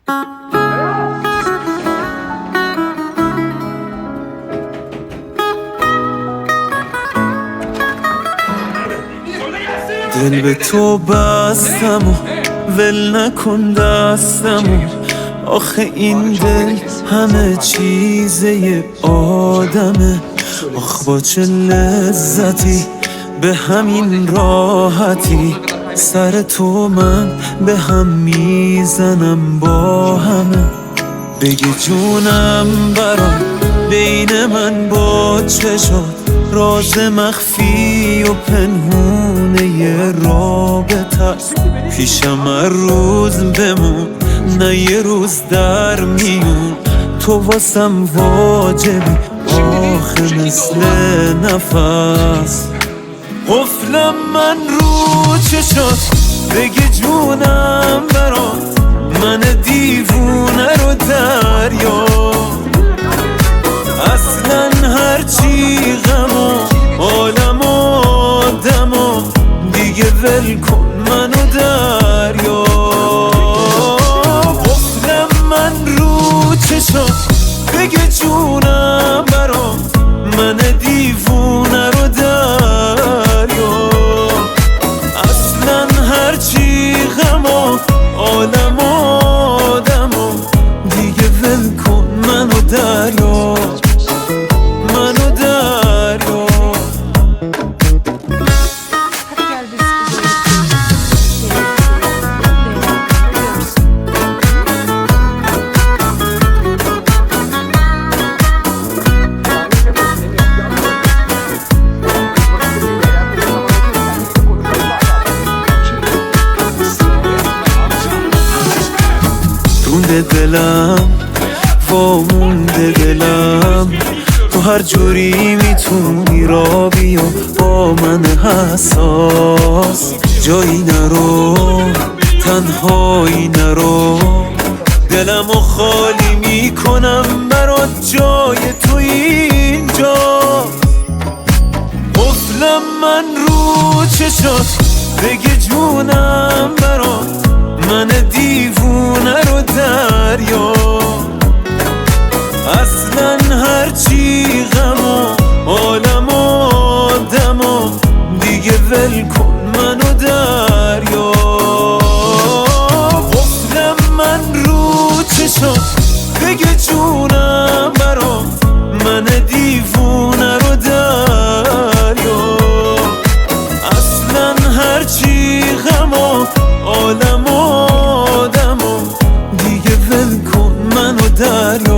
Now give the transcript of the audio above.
دل به تو بستم و ول نکن دستم و آخه این دل همه چیزه آدمه. آخ با چه لذتی به همین راحتی سر تو من به هم میزنم با همه. بگی جونم برام بین من با چه شد، راز مخفی و پنهونه ی رابطه است. پیشم هر روز بمون نه یه روز در میون، تو واسم واجبی آخه مثل نفس. قفلم من رو چه شد بگی جونم برات، من دیوونه رو دریا. اصلا هرچی غم و عالم و آدم و دیگه ول کن منو دریا. قفلم من رو چه شد بگه جونم برات، من دیوونه رو دریا. اصلا هرچی غم و عالم و آدم و دیگه ول کن منو دریا. مونده دلم وامونده دلم، تو هر جوری میتونی را بیا با من حساس. جایی نرو تنهایی نرو، دلمو خالی میکنم برات جای تو اینجا. قفلم من رو چه شد بگه جونم برات، من دیوونه رو دریا. اصلا هرچی غم و عالم و آدم و دیگه ول کن منو دریا. قفلم من رو چه شد بگه جونم برات، من دیوونه رو دریا. اصلا هرچی غم و عالم و آدم و دیگه ول کن منو دریا.